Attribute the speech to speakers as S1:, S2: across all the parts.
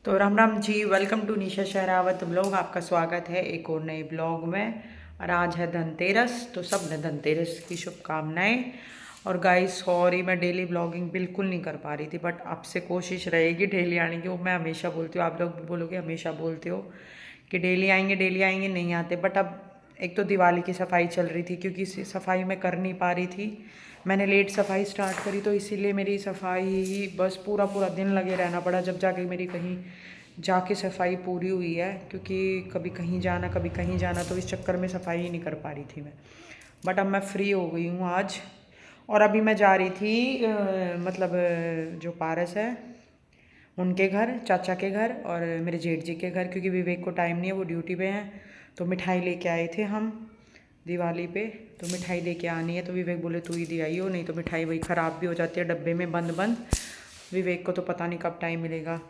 S1: तो Ram Ram ji, welcome to Nisha Sehrawat blog. आपका स्वागत है एक और नए ब्लॉग में। और आज है धनतेरस, तो सब ने धनतेरस की शुभकामनाएं। और गाइस सॉरी, मैं डेली ब्लॉगिंग बिल्कुल नहीं कर पा रही थी, बट आपसे कोशिश रहेगी डेली आने की। वो मैं हमेशा बोलती हूँ, आप लोग भी बोलोगे, हमेशा बोलते हो कि डेली आएंगे, नहीं आते। बट अब एक तो दिवाली की सफाई चल रही थी, क्योंकि सफाई मैं कर नहीं पा रही थी। मैंने लेट सफाई स्टार्ट करी, तो इसीलिए मेरी सफाई बस पूरा पूरा दिन लगे रहना पड़ा, जब जाके मेरी कहीं जाके सफाई पूरी हुई है। क्योंकि कभी कहीं जाना कभी कहीं जाना, तो इस चक्कर में सफाई ही नहीं कर पा रही थी मैं। बट अब मैं फ्री हो गई हूँ आज। और अभी मैं जा रही थी जो पारस है उनके घर, चाचा के घर, और मेरे जेठ जी के घर, क्योंकि विवेक को टाइम नहीं है, वो ड्यूटी पे हैं। तो मिठाई लेके आए थे हम दिवाली पे, तो मिठाई लेके आनी है। तो विवेक बोले तू ही दे आई हो, नहीं तो मिठाई वही ख़राब भी हो जाती है डब्बे में बंद बंद। विवेक को तो पता नहीं कब टाइम मिलेगा,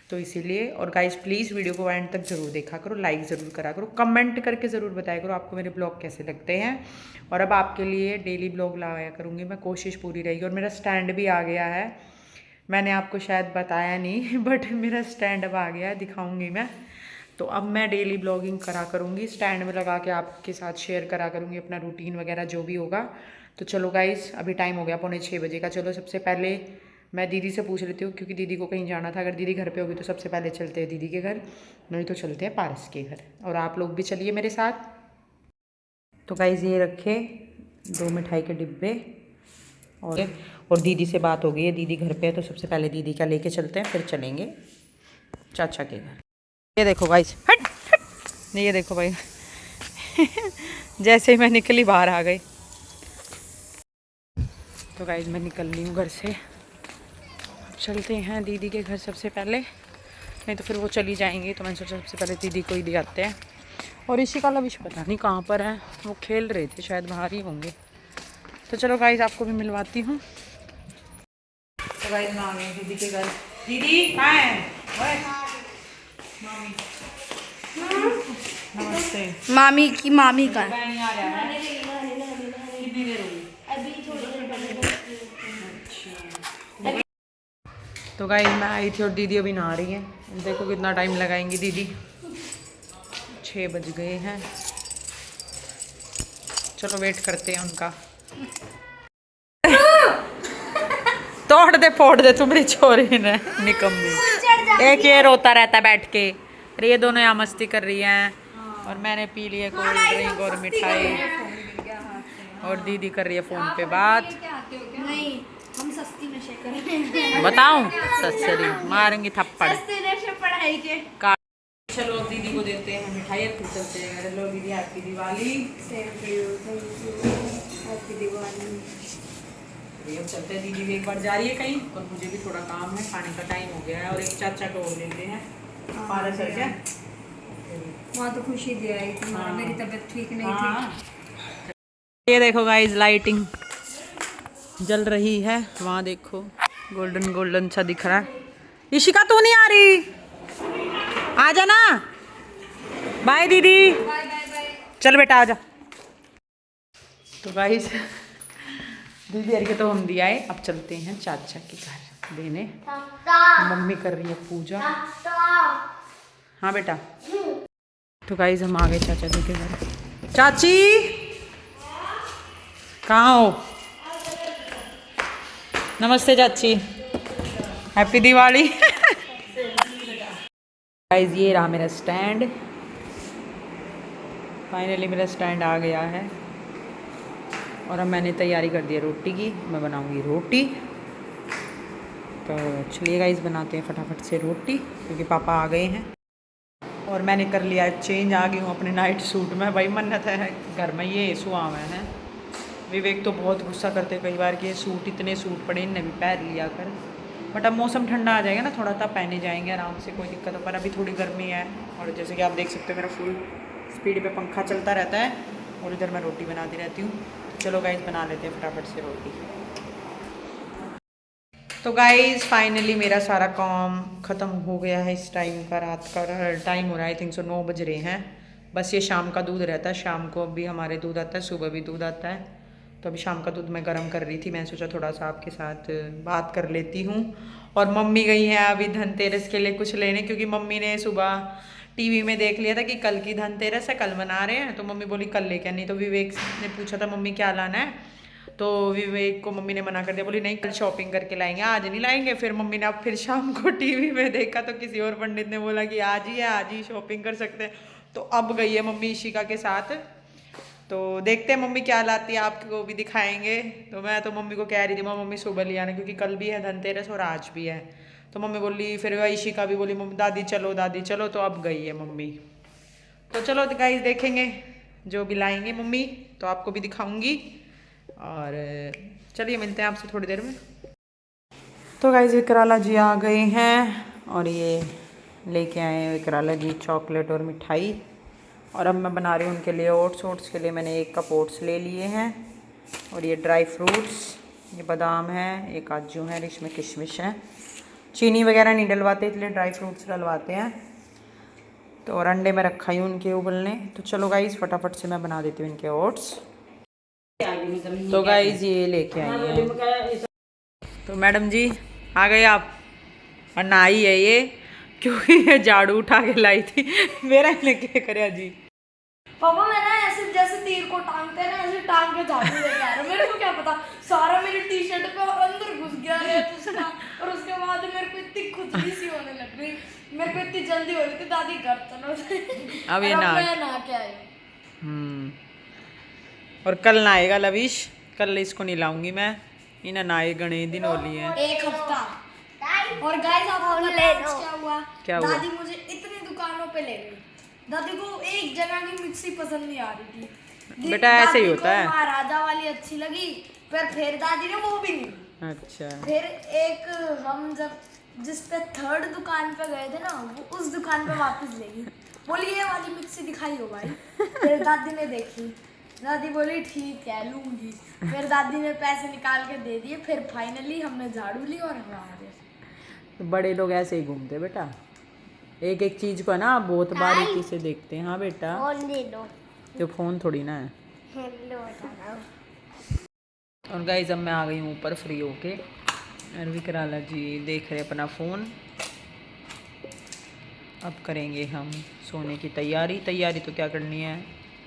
S1: तो इसीलिए। और गाइस प्लीज़ वीडियो को एंड तक ज़रूर देखा करो, लाइक ज़रूर करा करो, कमेंट करके ज़रूर बताया करो आपको मेरे ब्लॉग कैसे लगते हैं। और अब आपके लिए डेली ब्लॉग लाया करूँगी मैं, कोशिश पूरी रहेगी। और मेरा स्टैंड भी आ गया है, मैंने आपको शायद बताया नहीं बट मेरा स्टैंड अब आ गया है, दिखाऊंगी मैं। तो अब मैं डेली ब्लॉगिंग करा करूँगी, स्टैंड में लगा के आपके साथ शेयर करा करूँगी अपना रूटीन वगैरह जो भी होगा। तो चलो गाइस, अभी टाइम हो गया 5:45 का। चलो सबसे पहले मैं दीदी से पूछ लेती हूँ, क्योंकि दीदी को कहीं जाना था। अगर दीदी घर पे होगी तो सबसे पहले चलते हैं दीदी के घर, नहीं तो चलते हैं पारस के घर। और आप लोग भी चलिए मेरे साथ। तो गाइस ये रखे 2 मिठाई के डिब्बे, और दीदी से बात हो गई है, दीदी घर पे है, तो सबसे पहले दीदी का लेके चलते हैं, फिर चलेंगे चाचा के घर। ये देखो गाइस, हट हट, ये देखो भाई जैसे ही मैं निकली बाहर आ गई। तो गाइस मैं निकल रही हूँ घर से, अब चलते हैं दीदी के घर सबसे पहले, नहीं तो फिर वो चली जाएंगी। तो मैंने सोचा सबसे पहले दीदी को ही ले आते हैं। और इसी का लविश पता नहीं कहाँ पर है, वो खेल रहे थे, शायद बाहर ही होंगे। तो चलो गाइस आपको भी मिलवाती हूँ। तो गाइस मैं आ गई दीदी के घर। दीदी कहाँ है? मामी नमस्ते।
S2: मामी का
S1: नहीं आ रहा है, कितनी देर होगी? अच्छा। तो गाइस मैं आई थी और दीदी अभी नहा रही है। देखो कितना टाइम लगाएंगी दीदी, 6 बज गए हैं। चलो वेट करते हैं उनका। तोड़ दे फोड़ दे तुम्हारी छोरी ने, निकम्मी। एक ये रोता रहता बैठ के। अरे ये दोनों यहाँ मस्ती कर रही हैं, और मैंने पी लिया कोल्ड ड्रिंक और मिठाई, और दीदी कर रही है फ़ोन पे बात।
S2: नहीं, हम सस्ती नशे करें।
S1: बताऊं सस्ती मारेंगी थप्पड़।
S2: सस्ते नशे पढ़ाई के।
S1: चलो दीदी को देते हैं मिठाई, फिर चलते हैं। हेलो दीदी, हैप्पी दिवाली।
S2: हैप्पी दिवाली।
S1: अब चलते हैं, दीदी भी एक बार जा रही है कहीं, और मुझे भी थोड़ा काम है, खाने का टाइम हो गया है। और एक चाचा को और लेते हैं पारस सर क्या
S2: वहाँ तो खुशी दे आई थी, मेरी तबीयत ठीक नहीं थी।
S1: ये देखो गाइस लाइटिंग जल रही है, वहाँ देखो गोल्डन गोल्डन सा दिख रहा है। इशिका तू नहीं आ रही, आ जा ना। बाय दीदी, चल बेटा आ जा। तो गाइस दीदी अर के तो हम दिया है, अब चलते हैं चाचा के घर देने। मम्मी कर रही है पूजा। हाँ बेटा। तो गाइस हम आ गए चाचा जी के घर। चाची कहाँ हो? नमस्ते चाची, हैप्पी दिवाली। गाइस ये रहा मेरा स्टैंड, फाइनली मेरा स्टैंड आ गया है। और अब मैंने तैयारी कर दी है रोटी की, मैं बनाऊंगी रोटी। तो चलिए गाइस बनाते हैं फटाफट से रोटी, क्योंकि पापा आ गए हैं। और मैंने कर लिया चेंज, आ गई हूँ अपने नाइट सूट में। भाई मन्नत है घर में ये सुहा हुए हैं। विवेक तो बहुत गुस्सा करते कई बार कि ये सूट, इतने सूट पड़े, इनने भी पहन लिया कर। बट अब मौसम ठंडा आ जाएगा ना थोड़ा, तब पहने जाएंगे आराम से, कोई दिक्कत हो। पर अभी थोड़ी गर्मी है, और जैसे कि आप देख सकते हो मेरा फुल स्पीड पे पंखा चलता रहता है, और इधर मैं रोटी बनाती रहती हूँ। तो चलो गाइस बना लेते हैं फटाफट से रोटी। तो गाइस फाइनली मेरा सारा काम ख़त्म हो गया है इस टाइम का। रात का टाइम हो रहा है, आई थिंक सो 9 बज रहे हैं। बस ये शाम का दूध रहता है, शाम को भी हमारे दूध आता है, सुबह भी दूध आता है। तो अभी शाम का दूध मैं गर्म कर रही थी, मैंने सोचा थोड़ा सा आपके साथ बात कर लेती हूँ। और मम्मी गई है अभी धनतेरस के लिए कुछ लेने, क्योंकि मम्मी ने सुबह टीवी में देख लिया था कि कल की धनतेरस है, कल मना रहे हैं, तो मम्मी बोली कल लेके नहीं। तो विवेक ने पूछा था मम्मी क्या लाना है, तो विवेक को मम्मी ने मना कर दिया, बोली नहीं कल शॉपिंग करके लाएंगे, आज नहीं लाएंगे। फिर मम्मी ने अब फिर शाम को टीवी में देखा तो किसी और पंडित ने बोला कि आज ही है, आज ही शॉपिंग कर सकते हैं। तो अब गई है मम्मी इशिका के साथ, तो देखते हैं मम्मी क्या लाती है, आपको भी दिखाएंगे। तो मैं तो मम्मी को कह रही थी मम्मी सुबह ले आना, क्योंकि कल भी है धनतेरस और आज भी है। तो मम्मी बोली, फिर इशिका भी बोली मम्मी दादी चलो दादी चलो, तो अब गई है मम्मी। तो चलो गाइस देखेंगे जो भी लाएंगे मम्मी, तो आपको भी दिखाऊंगी। और चलिए मिलते हैं आपसे थोड़ी देर में। तो गाइस विकराला जी आ गए हैं और ये लेके आए हैं विकराला जी चॉकलेट और मिठाई। और अब मैं बना रही हूँ उनके लिए ओट्स। ओट्स के लिए मैंने 1 कप ओट्स ले लिए हैं। और ये ड्राई फ्रूट्स, ये बादाम है, ये काजू है, और इसमें किशमिश है। चीनी वगैरह नहीं डलवाते, इसलिए ड्राई फ्रूट्स डलवाते हैं। तो और अंडे में रखा ही उनके उबलने। तो चलो गाइस फटाफट से मैं बना देती हूँ इनके ओट्स। तो गाइस ये लेके आई हैं। तो मैडम जी आ गए आप, और नाई है ये, क्योंकि ये झाड़ू उठा के लाई थी मेरा लेके करे जी।
S2: पापा मैं ना ऐसे जैसे तीर को टांगते हैं ना, ऐसे टांग के झाड़ू लेके आ रहा हूं। मेरे को क्या पता सारा मेरी टी शर्ट पे अंदर घुस गया है उसका। और उसके बाद मेरे को इतनी खुजली सी होने लग गई, मेरे को इतनी जल्दी हो रही थी दादी घर चलो।
S1: अब ये
S2: ना क्या है।
S1: और कल नहाएगा लविश, कल इसको नहीं लाऊंगी मैं, इन्हें नहाए गणे दिन होली है
S2: 1 हफ्ता। और गाइस आपको क्या हुआ, दादी मुझे इतनी दुकानों पे ले गई। दादी को एक जगह की मिक्सी पसंद नहीं आ रही थी।
S1: बेटा ऐसे ही होता है।
S2: महाराजा वाली अच्छी लगी, फिर दादी ने वो भी नहीं।
S1: अच्छा।
S2: फिर एक हम जब जिस पे 3rd दुकान पे गए थे ना, वो उस दुकान पे वापस ले गई, बोली ये वाली मिक्सी दिखाई हो भाई। फिर दादी ने देखी, दादी बोली ठीक है लूंगी। फिर दादी ने पैसे निकाल के दे दिए। फिर फाइनली हमने झाड़ू ली और हम आ गए।
S1: तो बड़े लोग ऐसे ही घूमते बेटा, एक एक चीज को ना बहुत बारीकी से देखते हैं। हाँ बेटा
S2: फोन दे दो,
S1: जो फोन थोड़ी ना है। और गाइस अब मैं आ गई हूँ ऊपर फ्री होके, और विकराला जी देख रहे अपना फ़ोन। अब करेंगे हम सोने की तैयारी। तो क्या करनी है,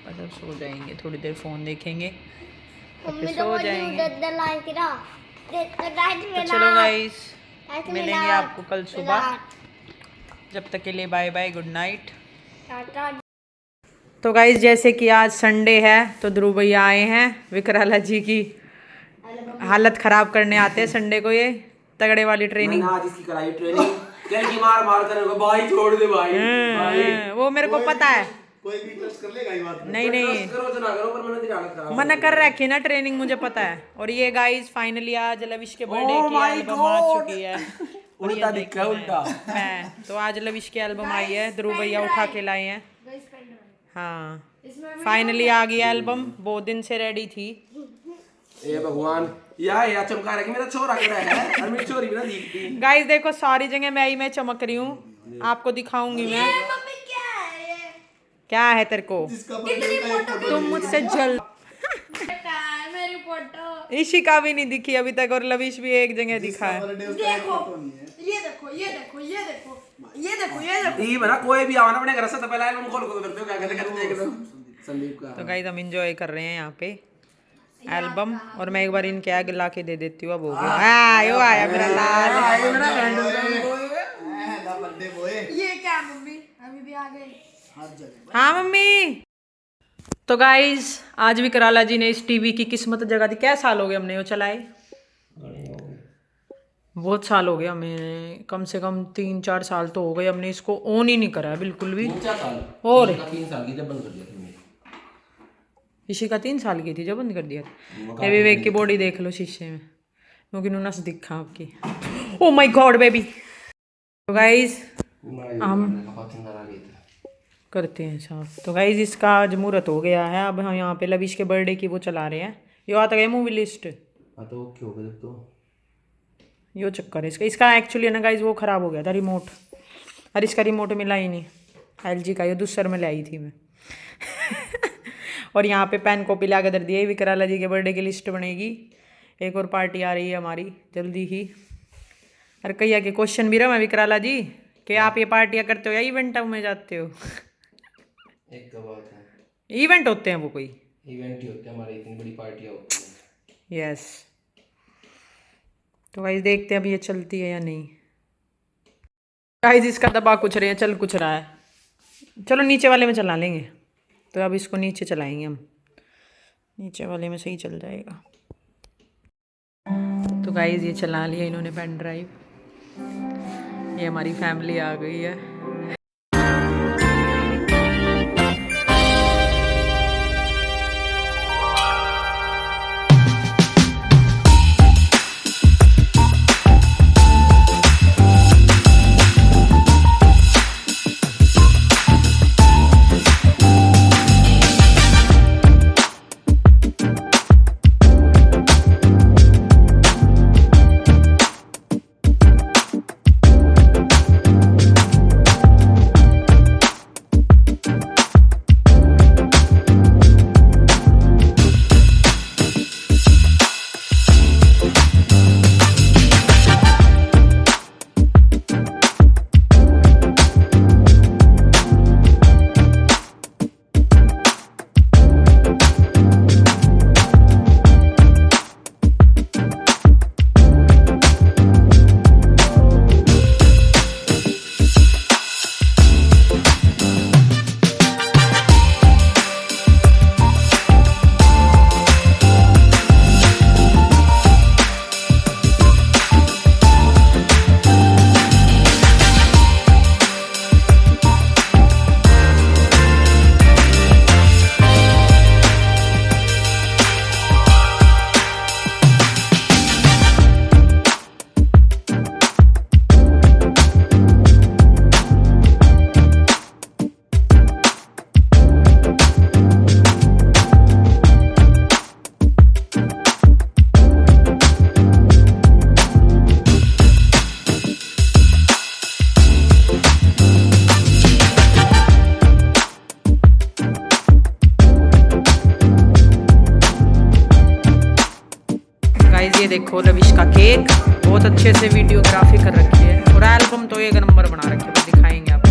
S1: मतलब सो जाएंगे, थोड़ी देर फ़ोन देखेंगे फिर सो जाएंगे। तो चलो गाइस मिलेंगे आपको कल सुबह, जब तक के लिए बाय बाय, गुड नाइट। तो गाइस जैसे कि आज संडे है, तो ध्रुव भैया आए हैं विकराला जी की हालत खराब करने आते हैं संडे को, ये तगड़े वाली ट्रेनिंग।
S3: आज इसकी कराई ट्रेनिंग, कल की मार कर भाई छोड़ दे भाई।
S1: वो मेरे को पता है,
S3: कोई भी ट्रस्ट कर लेगा ये बात।
S1: नहीं
S3: करो तो ना करो, पर मैंने तेरी हालत खराब
S1: मना कर रखी ना ट्रेनिंग, मुझे पता है। और ये गाइस फाइनली आज लविश के बर्थडे की एल्बम आ चुकी है।
S3: उल्टा दिखा उल्टा
S1: है तो आज लविश की एल्बम आई है, ध्रुव भैया उठा के लाए हैं। हाँ फाइनली आ गई एल्बम, बहुत दिन से रेडी थी।
S3: ए भगवान, या चमका रहा कि मेरा छोरा खड़ा है और मेरी छोरी भी ना दिखती।
S1: गाइस देखो सारी जगह मैं ही मैं चमक रही हूँ, आपको दिखाऊंगी मैं।
S2: मम्मी क्या है ये?
S1: क्या है तेरे को, तुम मुझसे जल।
S2: मेरी फोटो
S1: इशिका भी नहीं दिखी अभी तक, और लविश भी एक जगह दिखा है।
S3: ये बना कोई भी आना अपने घर से, तो पहले एल्बम खोल को करते हो, क्या कहते देख लो संदीप का।
S1: तो गाइस हम एंजॉय कर रहे हैं यहाँ पे एल्बम, और मैं एक बार इनके आगे ला के दे देती हूँ। अब हो गया, यो आया मेरा लाल।
S2: ये क्या मम्मी अभी भी आ गए।
S1: हाँ मम्मी। तो गाइस आज विकराला जी ने इस टीवी की किस्मत जगा दी। क्या साल हो गए हमने वो चलाए, बहुत साल हो गए हमें, कम से कम 3-4 साल तो हो गए हमने इसको ऑन ही नहीं करा है बिल्कुल भी। और
S3: 3 साल की जब बंद कर दिया तुमने।
S1: इशिका 3 साल की थी जब बंद कर दिया था। ये विवेक की बॉडी देख लो शीशे में, क्योंकि नूना से दिखा आपकी। Oh my God baby. तो गाइस हम करते हैं साफ। तो गाइस इसका आज मुहूर्त हो गया है, अब हम यहाँ पे लविश के बर्थडे की वो चला रहे हैं। ये आता गया मूवी लिस्ट,
S3: तो क्यों हो तो
S1: यो चक्कर है इसका एक्चुअली है ना गाइस, वो ख़राब हो गया था रिमोट, और इसका रिमोट मिला ही नहीं, LG का, ये दूसरे में ले आई थी मैं और यहाँ पे पेन कॉपी ला के दे दिए, विकराला जी के बर्थडे की लिस्ट बनेगी। एक और पार्टी आ रही है हमारी जल्दी ही, अरे कैया के क्वेश्चन भी रहा मैं विकराला जी कि आप ये पार्टियां करते हो या इवेंटों में जाते हो?
S3: एक का बात है,
S1: इवेंट होते हैं वो कोई?
S3: इवेंट ही होते हैं हमारे, इतनी बड़ी पार्टियां होती हैं।
S1: यस। तो गाइस देखते हैं अभी ये चलती है या नहीं। गाइस इसका दबा कुछ रहे हैं, चल कुछ रहा है। चलो नीचे वाले में चला लेंगे। तो अब इसको नीचे चलाएंगे हम, नीचे वाले में सही चल जाएगा। तो गाइस ये चला लिया इन्होंने पेन ड्राइव। ये हमारी फैमिली आ गई है। गाइस ये देखो रविश का केक, बहुत अच्छे से वीडियोग्राफी कर रखी है और एल्बम तो एक नंबर बना रखे हैं, दिखाएंगे आपको।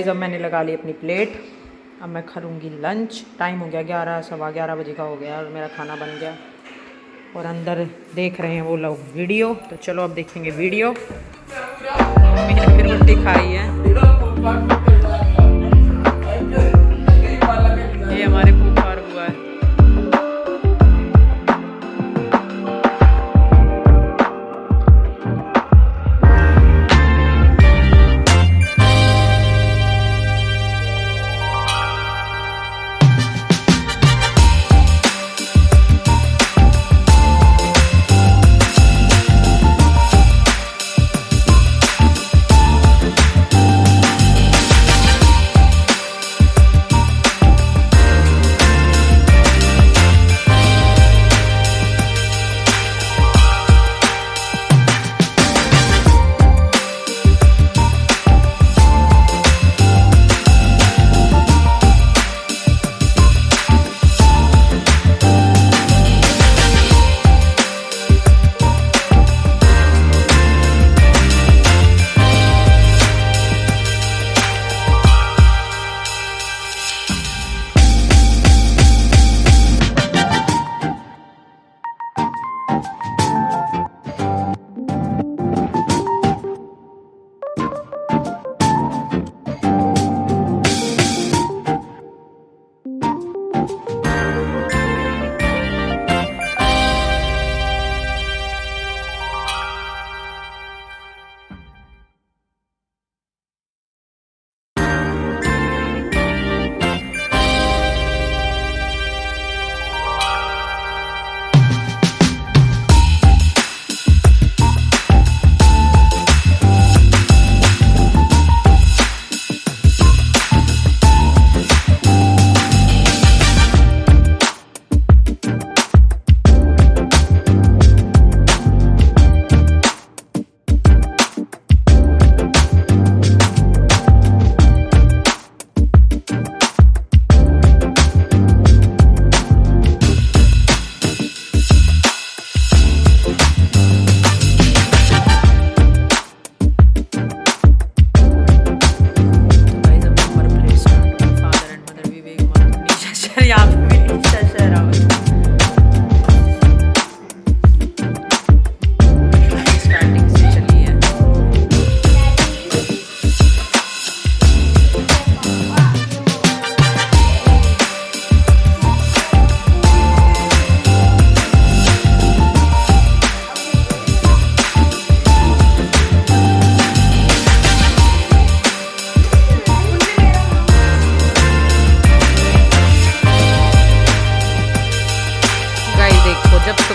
S1: अब मैंने लगा ली अपनी प्लेट। अब मैं करूँगी लंच। टाइम हो गया 11 सवा 11 बजे का हो गया और मेरा खाना बन गया और अंदर देख रहे हैं वो लोग वीडियो। तो चलो अब देखेंगे वीडियो। मम्मी ने फिर रोटी खाई है। ये हमारे फूफा और बुआ है।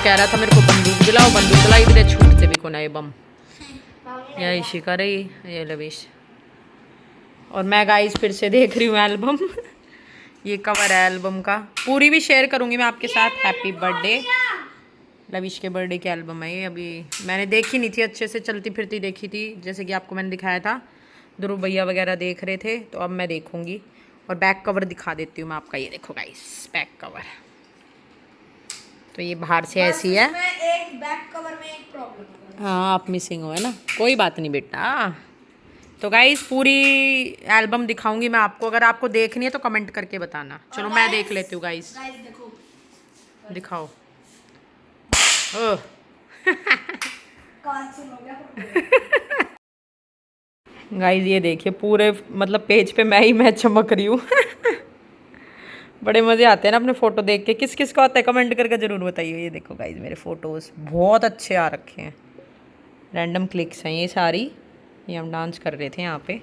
S1: कह रहा था मेरे को बंदूक दिलाई भी दे, छूटते भी को ना ये बम। या इसी का रही ये लविश। और मैं गाइस फिर से देख रही हूँ एल्बम। ये कवर है एल्बम का, पूरी भी शेयर करूँगी मैं आपके साथ। हैप्पी बर्थडे, लविश के बर्थडे की एल्बम है ये। अभी मैंने देखी नहीं थी अच्छे से, चलती फिरती देखी थी, जैसे कि आपको मैंने दिखाया था। ध्रुव भैया वगैरह देख रहे थे, तो अब मैं देखूँगी। और बैक कवर दिखा देती हूँ मैं आपका, ये देखो गाइस बैक कवर। तो ये बाहर से ऐसी है।
S2: एक बैक कवर में एक प्रॉब्लम है।
S1: हाँ आप मिसिंग हो है ना, कोई बात नहीं बेटा। तो गाइस पूरी एल्बम दिखाऊंगी मैं आपको, अगर आपको देखनी है तो कमेंट करके बताना। चलो मैं देख लेती हूँ गाइस।
S2: देखो
S1: दिखाओ। ओह गाइस ये देखिए पूरे मतलब पेज पे मैं चमक रही हूँ। बड़े मज़े आते हैं ना अपने फ़ोटो देख के। किस किस को आता है कमेंट करके ज़रूर बताइए। ये देखो गाइस मेरे फ़ोटोज़ बहुत अच्छे आ रखे हैं, रैंडम क्लिक्स हैं ये सारी। ये हम डांस कर रहे थे यहाँ पे।